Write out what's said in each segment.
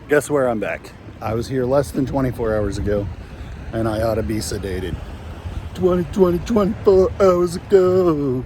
Guess where I'm back? I was here less than 24 hours ago, and I ought to be sedated. 24 hours ago.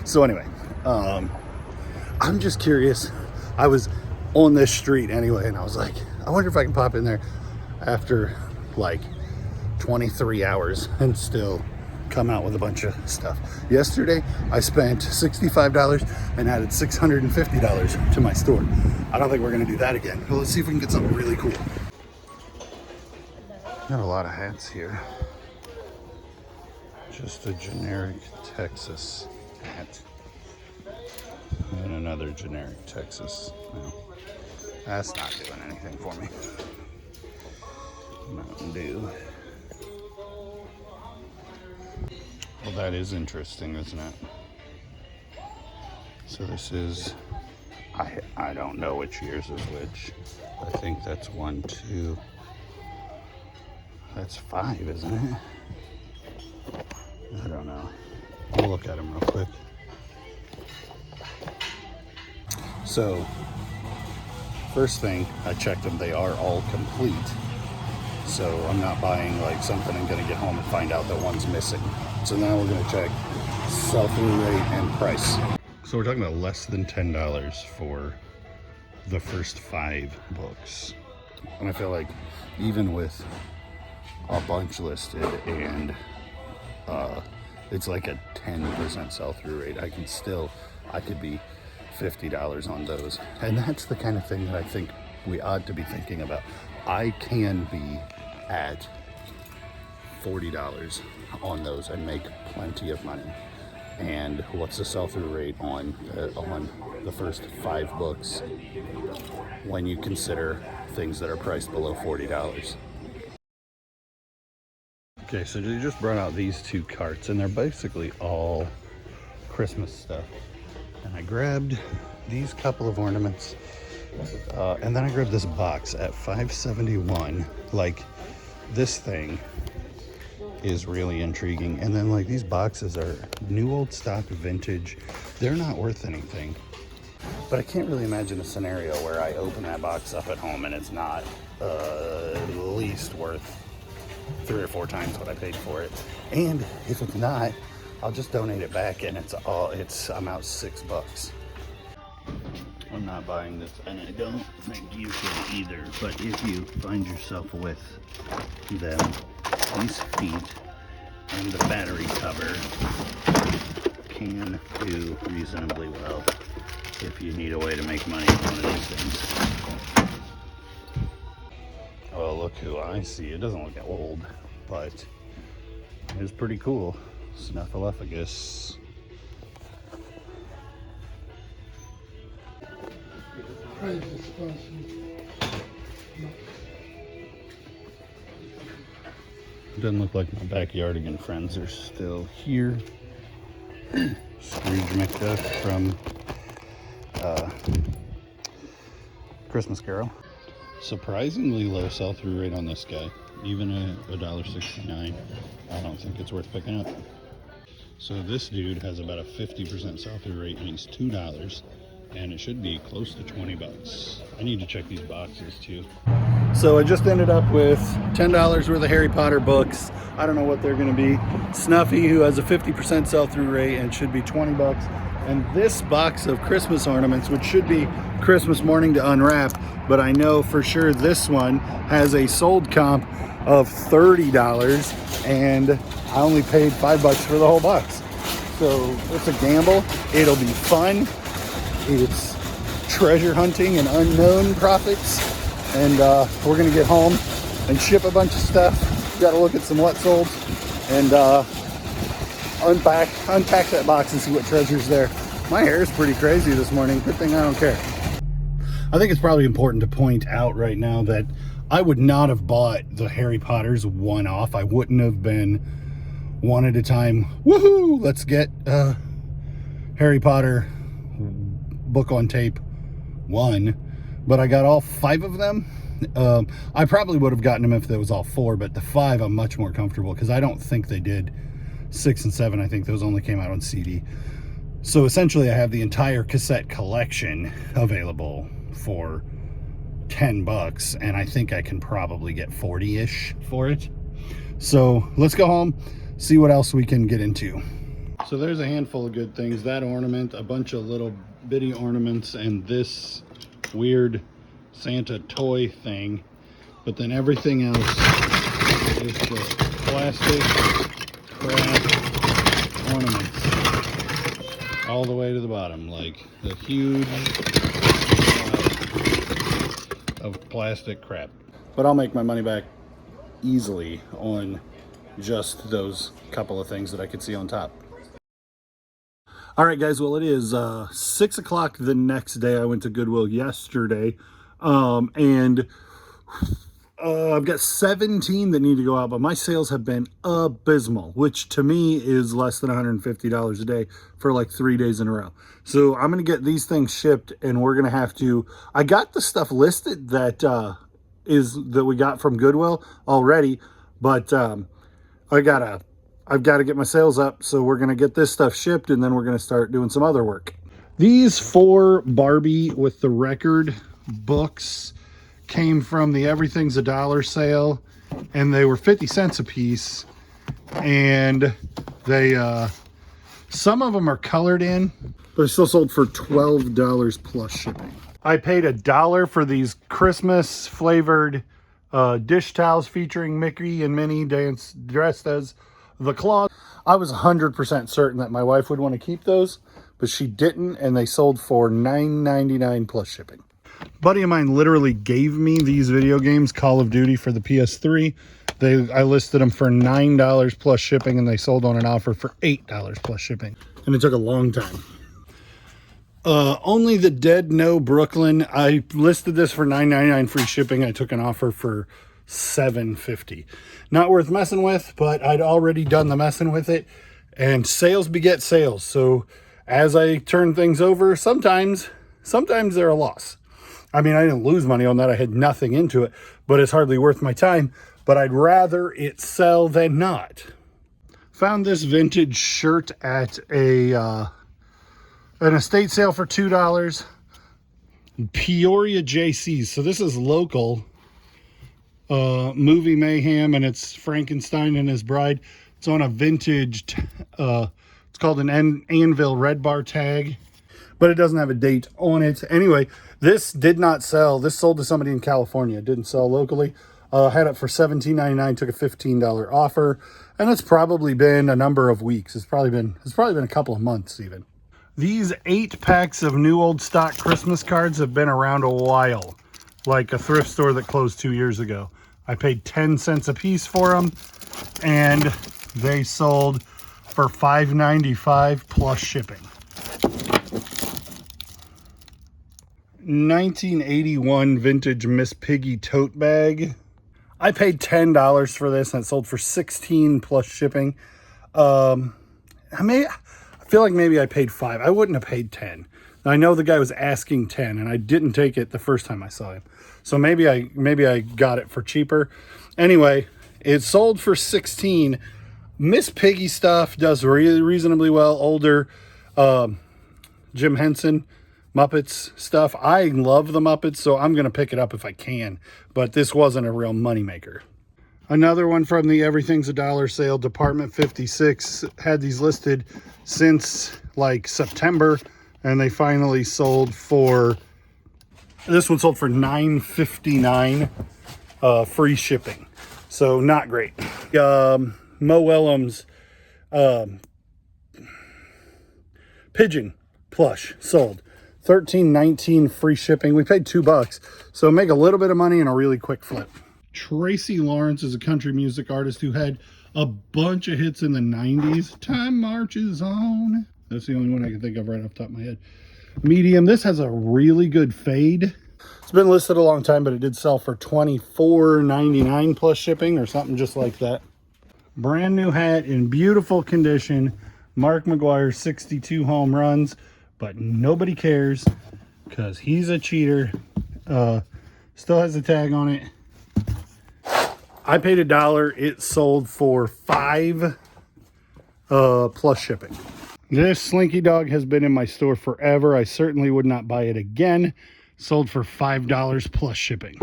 So anyway, I'm just curious. I was on this street anyway, and I was like, I wonder if I can pop in there after like 23 hours and still come out with a bunch of stuff. Yesterday, I spent $65 and added $650 to my store. I don't think we're gonna do that again. Well, let's see if we can get something really cool. Got a lot of hats here. Just a generic Texas hat. And another generic Texas. No, that's not doing anything for me. Mountain Dew. Well, that is interesting, isn't it? So this is, I don't know which year's is which. I think that's 1, 2, that's 5, isn't it? I don't know. I'll look at them real quick. So, first thing, I checked them, they are all complete. So I'm not buying like something and gonna get home and find out that one's missing. So now we're gonna check sell-through rate and price. So we're talking about less than $10 for the first 5 books. And I feel like even with a bunch listed and it's like a 10% sell-through rate, I could be $50 on those. And that's the kind of thing that I think we ought to be thinking about. I can be at $40 on those and make plenty of money. And what's the sell-through rate on the first 5 books when you consider things that are priced below $40? Okay, so they just brought out these 2 carts, and they're basically all Christmas stuff. And I grabbed these couple of ornaments, and then I grabbed this box at $5.71. Like, this thing is really intriguing. And then like these boxes are new old stock vintage. They're not worth anything. But I can't really imagine a scenario where I open that box up at home and it's not at least worth 3 or 4 times what I paid for it. And if it's not, I'll just donate it back, and I'm out $6. I'm not buying this, and I don't think you should either. But if you find yourself with them, these feet and the battery cover can do reasonably well if you need a way to make money with one of these things. Oh, look who I see. It doesn't look old, but it's pretty cool. Snuffleupagus. Doesn't look like my backyardigan friends are still here. Scrooge McDuck from Christmas Carol. Surprisingly low sell-through rate on this guy. Even at $1.69, I don't think it's worth picking up. So this dude has about a 50% sell-through rate, and he's $2, and it should be close to $20. I need to check these boxes too. So I just ended up with $10 worth of Harry Potter books. I don't know what they're gonna be. Snuffy, who has a 50% sell-through rate and should be $20. And this box of Christmas ornaments, which should be Christmas morning to unwrap, but I know for sure this one has a sold comp of $30, and I only paid $5 for the whole box. So it's a gamble. It'll be fun. It's treasure hunting and unknown profits. And we're gonna get home and ship a bunch of stuff. Got to look at some what sold and unpack that box and see what treasure's there. My hair is pretty crazy this morning. Good thing I don't care. I think it's probably important to point out right now that I would not have bought the Harry Potters one-off. I wouldn't have been one at a time. Woohoo! Let's get Harry Potter book on tape 1. But I got all 5 of them. I probably would have gotten them if there was all 4, but the 5 I'm much more comfortable because I don't think they did 6 and 7. I think those only came out on CD. So essentially I have the entire cassette collection available for 10 bucks, and I think I can probably get 40-ish for it. So let's go home, see what else we can get into. So there's a handful of good things. That ornament, a bunch of little bitty ornaments, and this weird Santa toy thing. But then everything else is the plastic craft ornaments all the way to the bottom, like a huge of plastic crap. But I'll make my money back easily on just those couple of things that I could see on top. All right, guys, well, it is 6 o'clock the next day. I went to Goodwill yesterday, and I've got 17 that need to go out, but my sales have been abysmal, which to me is less than $150 a day for like 3 days in a row. So I'm going to get these things shipped, and we're going to have to, I got the stuff listed that we got from Goodwill already, but I've got to get my sales up. So we're going to get this stuff shipped, and then we're going to start doing some other work. These 4 Barbie with the record books came from the Everything's a Dollar sale, and they were 50 cents a piece, and they some of them are colored in, but they're still sold for $12 plus shipping. I paid $1 for these Christmas flavored dish towels featuring Mickey and Minnie dressed as the Claus. I was 100% certain that my wife would want to keep those, but she didn't, and they sold for $9.99 plus shipping. Buddy of mine literally gave me these video games, Call of Duty for the PS3. I listed them for $9 plus shipping, and they sold on an offer for $8 plus shipping. And it took a long time. Only the Dead No Brooklyn. I listed this for $9.99 free shipping. I took an offer for $7.50. Not worth messing with, but I'd already done the messing with it. And sales beget sales. So as I turn things over, sometimes they're a loss. I mean, I didn't lose money on that. I had nothing into it, but it's hardly worth my time. But I'd rather it sell than not. Found this vintage shirt at an estate sale for $2. Peoria JC's. So this is local. Movie Mayhem, and it's Frankenstein and his bride. It's on a vintage, it's called an Anvil Red Bar tag, but it doesn't have a date on it. Anyway, this did not sell. This sold to somebody in California. It didn't sell locally. Had it for $17.99, took a $15 offer, and it's probably been a number of weeks. It's probably been a couple of months even. These 8 packs of new old stock Christmas cards have been around a while, like a thrift store that closed 2 years ago. I paid 10 cents a piece for them, and they sold for $5.95 plus shipping. 1981 vintage Miss Piggy tote bag. I paid $10 for this, and it sold for $16 plus shipping. I feel like maybe I paid $5. I wouldn't have paid $10. I know the guy was asking $10, and I didn't take it the first time I saw him. So maybe I got it for cheaper. Anyway, it sold for $16. Miss Piggy stuff does really reasonably well. Older Jim Henson Muppets stuff. I love the Muppets, so I'm going to pick it up if I can. But this wasn't a real moneymaker. Another one from the Everything's a Dollar sale, Department 56. Had these listed since like September, and they finally sold for, this one sold for $9.59 free shipping. So not great. Mo Willems pigeon plush sold. $13.19 free shipping. We paid $2, so make a little bit of money in a really quick flip. Tracy Lawrence is a country music artist who had a bunch of hits in the 90s. Time marches on. That's the only one I can think of right off the top of my head. Medium. This has a really good fade. It's been listed a long time, but it did sell for $24.99 plus shipping or something just like that. Brand new hat in beautiful condition. Mark McGwire, 62 home runs, but nobody cares because he's a cheater. Still has a tag on it. I paid $1. It sold for $5 plus shipping. This Slinky Dog has been in my store forever. I certainly would not buy it again. Sold for $5 plus shipping.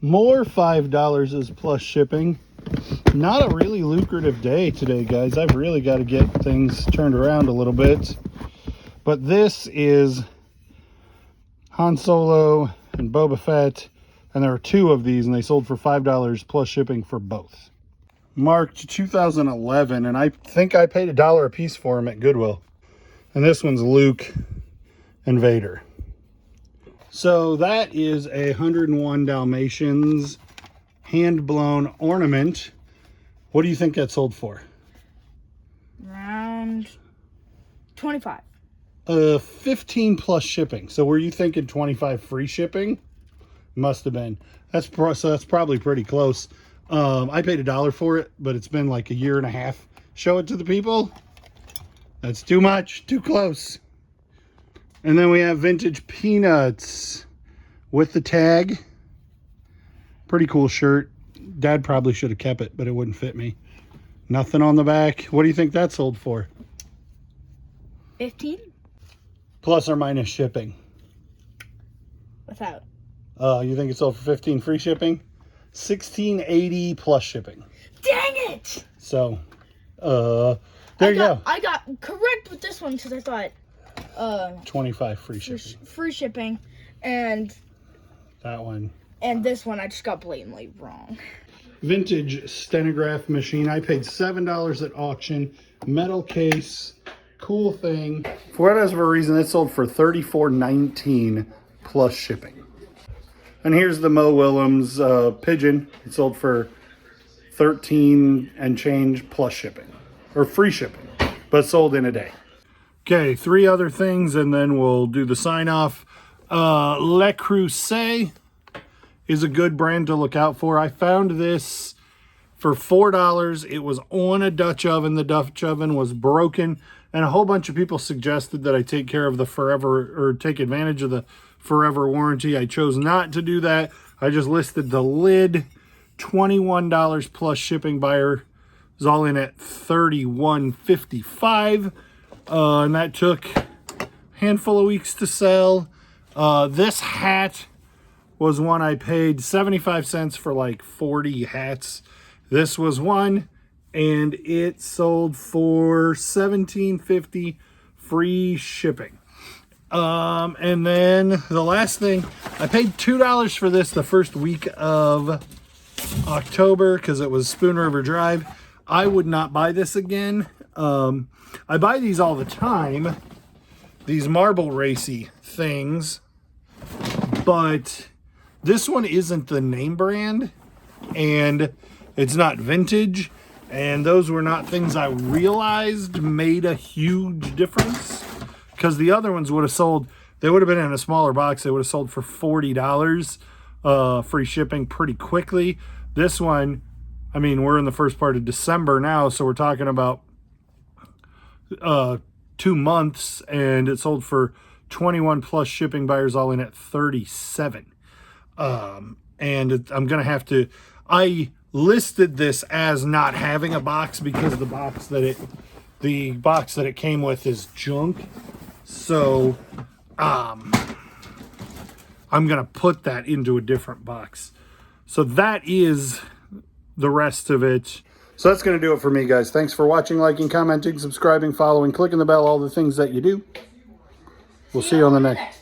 More $5 is plus shipping. Not a really lucrative day today, guys. I've really got to get things turned around a little bit. But this is Han Solo and Boba Fett, and there are 2 of these, and they sold for $5 plus shipping for both. Marked 2011, and I think I paid $1 a piece for them at Goodwill. And this one's Luke and Vader. So that is a 101 Dalmatians hand-blown ornament. What do you think that sold for? Around 25. 15 plus shipping. So were you thinking 25 free shipping? Must have been. So that's probably pretty close. I paid $1 for it, but it's been like a year and a half. Show it to the people. That's too much, too close. And then we have vintage peanuts with the tag. Pretty cool shirt. Dad probably should have kept it, but it wouldn't fit me. Nothing on the back. What do you think that sold for? 15? Plus or minus shipping. Without. You think it sold for 15 free shipping? $16.80 plus shipping. Dang it! So, there you go. I got correct with this one because I thought 25 free shipping. Free shipping, and that one. And this one I just got blatantly wrong. Vintage stenograph machine. I paid $7 at auction. Metal case. Cool thing. For whatever reason, it sold for $34.19 plus shipping. And here's the Mo Willems pigeon. It sold for $13 and change plus shipping. Or free shipping. But sold in a day. Okay, 3 other things and then we'll do the sign off. Le Creuset is a good brand to look out for. I found this for $4. It was on a Dutch oven. The Dutch oven was broken. And a whole bunch of people suggested that I take care of the forever, or take advantage of the forever warranty. I chose not to do that. I just listed the lid, $21 plus shipping. Buyer is all in at $31.55. And that took a handful of weeks to sell. This hat was one I paid 75 cents for like 40 hats. This was one, and it sold for $17.50 free shipping. And then the last thing, I paid $2 for this the first week of October because it was Spoon River Drive. I would not buy this again. I buy these all the time, these marble racy things, but this one isn't the name brand, and it's not vintage, and those were not things I realized made a huge difference, because the other ones would have sold, they would have been in a smaller box, they would have sold for $40 free shipping pretty quickly. This one, I mean, we're in the first part of December now, so we're talking about 2 months, and it sold for 21 plus shipping. Buyers all in at 37. And I'm gonna have to, I listed this as not having a box because the box that it came with is junk. So I'm gonna put that into a different box. So that is the rest of it. So that's going to do it for me, guys. Thanks for watching, liking, commenting, subscribing, following, clicking the bell, all the things that you do. We'll see you on the next.